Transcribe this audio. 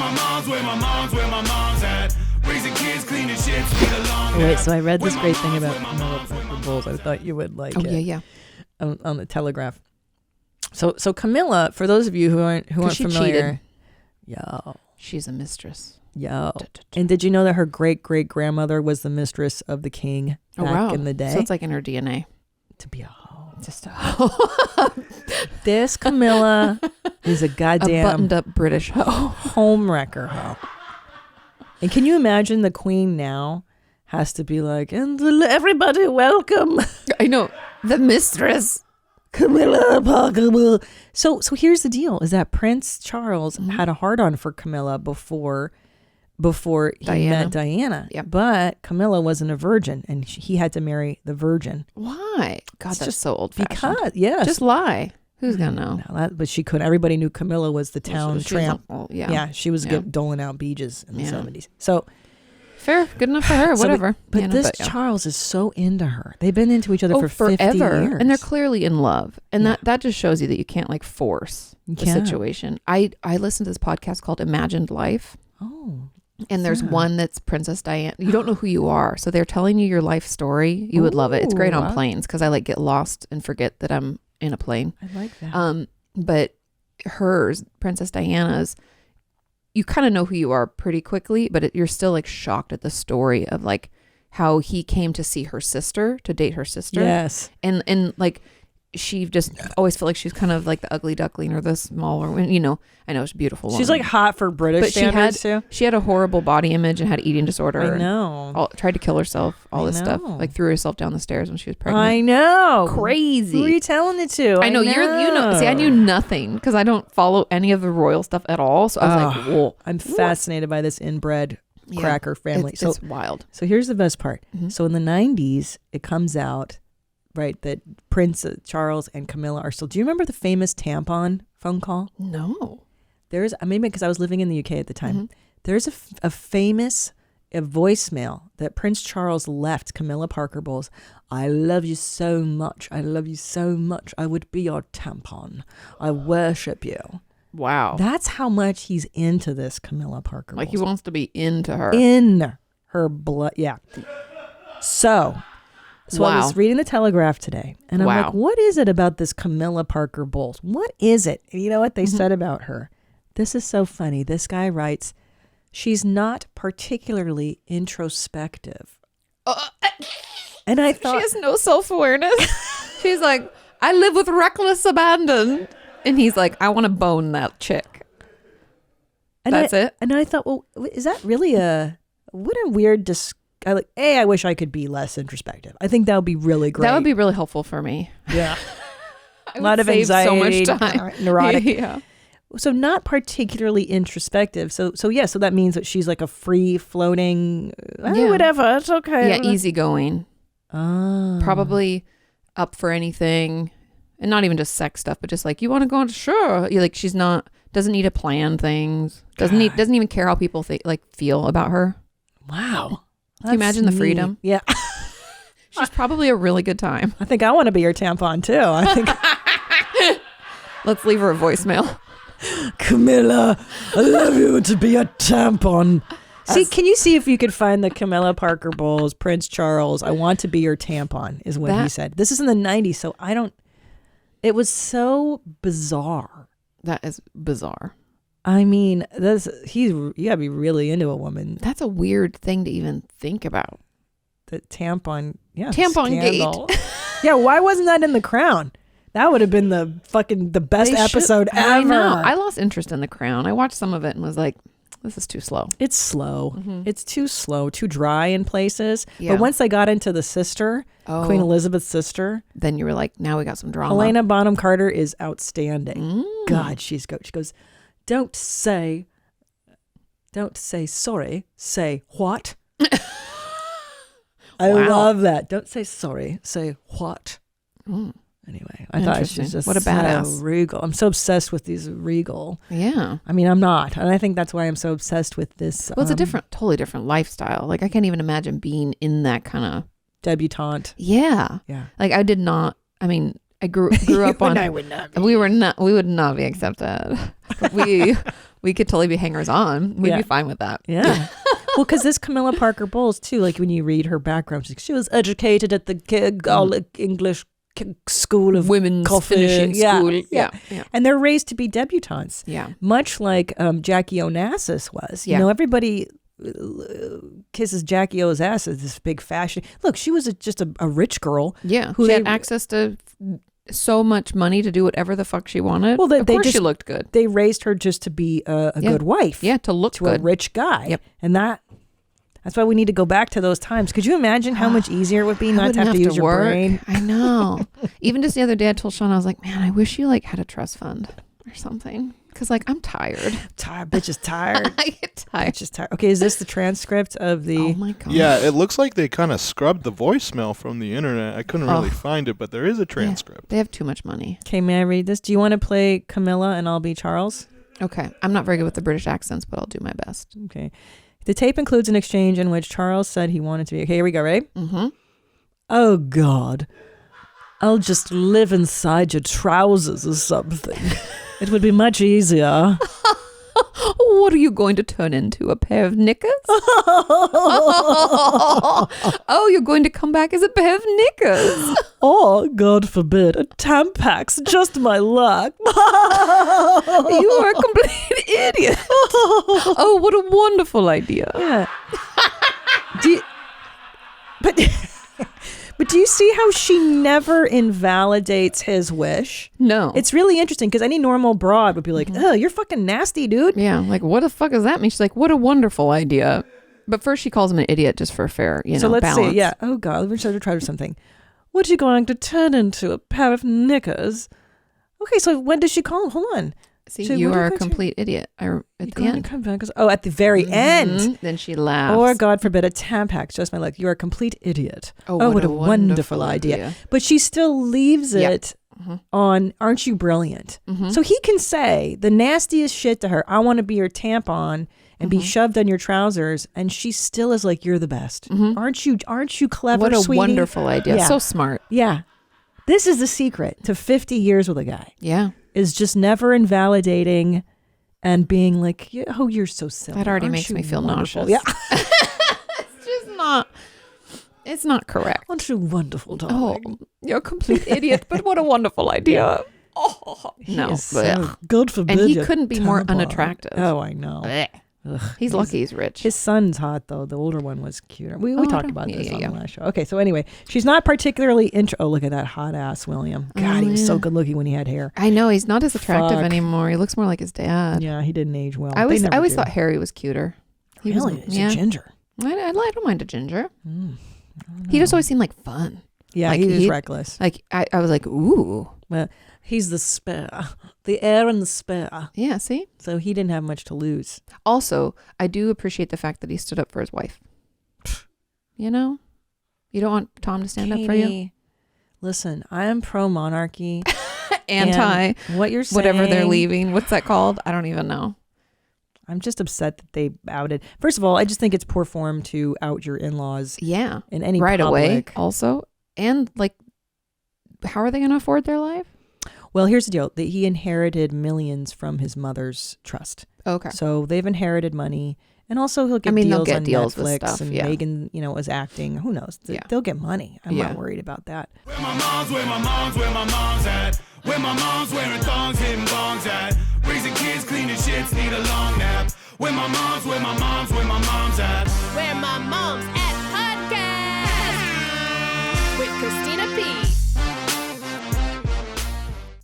WhereMyMomsAt. Raising kids, cleaning shit, sweet along. Wait, so I read this great thing about Camilla Parker Bowles. I thought you would like it. Yeah. On the Telegraph. So Camilla, for those of you who aren't familiar, she's a mistress. And did you know that her great grandmother was the mistress of the king back in the day? So it's like in her DNA to be a hoe. Just a hoe. This Camilla is a goddamn buttoned up British hoe, home wrecker hoe. And can you imagine the queen now has to be like, and everybody welcome. I know, the mistress. Camilla Parker. So here's the deal, is that Prince Charles had a hard-on for Camilla before he met Diana. Yep. But Camilla wasn't a virgin, and he had to marry the virgin. Why? God, that's just so old-fashioned. Because, yes. Just lie. Who's going to know? No, but she couldn't. Everybody knew Camilla was the town tramp. She was doling out beaches in the 70s. So fair, good enough for her, whatever. But Charles is so into her. They've been into each other for 50 years. And they're clearly in love. And that just shows you that you can't like force the situation. I listened to this podcast called Imagined Life. Oh. And there's one that's Princess Diana. You don't know who you are. So they're telling you your life story. You would love it. It's great on planes because I get lost and forget that I'm in a plane. I like that. But hers, Princess Diana's, you kind of know who you are pretty quickly, but you're still like shocked at the story of like how he came to see her sister, to date her sister. Yes. And like she just always felt like she's kind of like the ugly duckling or the smaller one. I know she's beautiful. She's like hot for British standards too. She had a horrible body image and had eating disorder. I know. Tried to kill herself. All this stuff. Like threw herself down the stairs when she was pregnant. I know. Crazy. Who are you telling it to? I know. You know. See, I knew nothing because I don't follow any of the royal stuff at all. So I was like, whoa. I'm fascinated by this inbred cracker family. It's wild. So here's the best part. So in the 90s, it comes out, right, that Prince Charles and Camilla are still. Do you remember the famous Tampon phone call? No. There's, maybe because I was living in the UK at the time. There's a famous voicemail that Prince Charles left Camilla Parker Bowles. I love you so much. I love you so much. I would be your tampon. I worship you. Wow. That's how much he's into this Camilla Parker Bowles. Like he wants to be into her. In her blood. Yeah. So I was reading the Telegraph today, and I'm like, what is it about this Camilla Parker Bowles? What is it? And you know what they said about her? This is so funny. This guy writes, she's not particularly introspective. And I thought, she has no self-awareness. She's like, I live with reckless abandon. And he's like, I want to bone that chick. And that's it. And I thought, well, is that really what a weird I wish I could be less introspective. I think that would be really great. That would be really helpful for me. Yeah. A lot of anxiety, so much time. Neurotic. Yeah. So not particularly introspective. So that means that she's like a free floating, whatever, it's okay. Yeah, easygoing. Probably up for anything. And not even just sex stuff, but just like, you want to go on? Sure. You're like, she's not, doesn't need to plan things. Doesn't even care how people feel about her. Wow. Can you imagine the freedom? Yeah. She's probably a really good time. I think I want to be your tampon too. I think. Let's leave her a voicemail. Camilla, I love you to be a tampon. See, can you see if you could find the Camilla Parker Bowles, Prince Charles, I want to be your tampon is what he said. This is in the 90s, so it was so bizarre. That is bizarre. I mean, you gotta be really into a woman. That's a weird thing to even think about. The tampon scandal. Gate. Yeah, why wasn't that in The Crown? That would have been the best episode ever. I know. I lost interest in The Crown. I watched some of it and was like, this is too slow. It's slow. It's too slow, too dry in places. Yeah. But once they got into the sister, Queen Elizabeth's sister, then you were like, now we got some drama. Helena Bonham Carter is outstanding. God, she's good. She goes, don't say sorry, say what? I love that. Don't say sorry, say what? Anyway, I thought she was just what a badass. So regal. I'm so obsessed with these regal. Yeah. I mean, I'm not. And I think that's why I'm so obsessed with this. Well, it's a totally different lifestyle. Like I can't even imagine being in that kind of debutante. Yeah. Yeah. Like I did not, I mean, I grew up on. I would not. We would not be accepted. We could totally be hangers on. We'd be fine with that. Yeah. Well, because this Camilla Parker Bowles too, like when you read her background, she was educated at the English School of Women's Coffee. Finishing School. Yeah. And they're raised to be debutantes. Yeah. Much like Jackie Onassis was. Yeah. You know, everybody kisses Jackie O's ass as this big fashion. Look, she was just a rich girl. Yeah. Who she had access to so much money to do whatever the fuck she wanted. Well, of course she looked good. They raised her just to be a good wife. Yeah, to look to good. a rich guy. Yep. And that's why we need to go back to those times. Could you imagine how much easier it would be not to have to use your brain? I know. Even just the other day, I told Sean, I was like, man, I wish you like had a trust fund or something. Because like I'm tired. Bitch is tired. I get tired. Bitch is tired. Okay, is this the transcript of the... Oh my God. Yeah, it looks like they kind of scrubbed the voicemail from the internet. I couldn't really find it, but there is a transcript. They have too much money. Okay, may I read this? Do you want to play Camilla and I'll be Charles? Okay. I'm not very good with the British accents, but I'll do my best. Okay. The tape includes an exchange in which Charles said he wanted to be... Okay, here we go, ready? Mm-hmm. Oh, God. I'll just live inside your trousers or something. It would be much easier. What are you going to turn into? A pair of knickers? Oh, you're going to come back as a pair of knickers. Or, God forbid, a Tampax, just my luck. You are a complete idiot. Oh, what a wonderful idea. Yeah. But do you see how she never invalidates his wish? No. It's really interesting because any normal broad would be like, oh, you're fucking nasty, dude. Yeah, like, what the fuck does that mean? She's like, what a wonderful idea. But first she calls him an idiot just for fair, so let's balance. see. Yeah. Oh, God. Let me try something. What are you going to turn into? A pair of knickers? Okay, so when does she call him? Hold on. See, you are a complete idiot at the end. At the very end. Then she laughs. Or, God forbid, a Tampax, just my luck. You're a complete idiot. Oh, what a wonderful idea. But she still leaves it on, aren't you brilliant? So he can say the nastiest shit to her, I want to be your tampon, and be shoved on your trousers, and she still is like, you're the best. Aren't you clever, What a sweetie? wonderful idea. Yeah. So smart. Yeah. This is the secret to 50 years with a guy. Yeah. Is just never invalidating and being like, oh, you're so silly. That already Aren't makes you me feel wonderful? nauseous. Yeah. It's just not, it's not correct. Aren't you wonderful, darling? Oh, you're a complete idiot, but what a wonderful idea. Oh, no. So God forbid. And he you couldn't be more tampon. unattractive. Oh, I know. He's lucky he's rich. His son's hot, though. The older one was cuter. We talked about this on the last show. Okay, so anyway, she's not particularly oh, look at that hot ass William. God, he was so good looking when he had hair. I know. He's not as attractive Fuck. anymore. He looks more like his dad. Yeah, he didn't age well. I always thought Harry was cuter. He's a ginger. I don't mind a ginger. He just always seemed like fun. Yeah, like he was reckless. Like I was like, ooh. Well, he's the spare. The heir and the spare. Yeah, see? So he didn't have much to lose. Also, I do appreciate the fact that he stood up for his wife. You know? You don't want Tom to stand up for you? Listen, I am pro-monarchy. Anti. What you're saying. Whatever they're leaving. What's that called? I don't even know. I'm just upset that they outed. First of all, I just think it's poor form to out your in-laws. Yeah. In any right public. Away. Also, and like, how are they going to afford their life? Well, here's the deal. He inherited millions from his mother's trust. Okay. So they've inherited money. And also he'll get deals on deals Netflix with stuff, and yeah. Megan, was acting. Who knows? They'll get money. I'm not worried about that. Where my mom's at? Where my mom's wearing thongs, hitting bongs at? Raising kids, cleaning shits, need a long nap. Where my mom's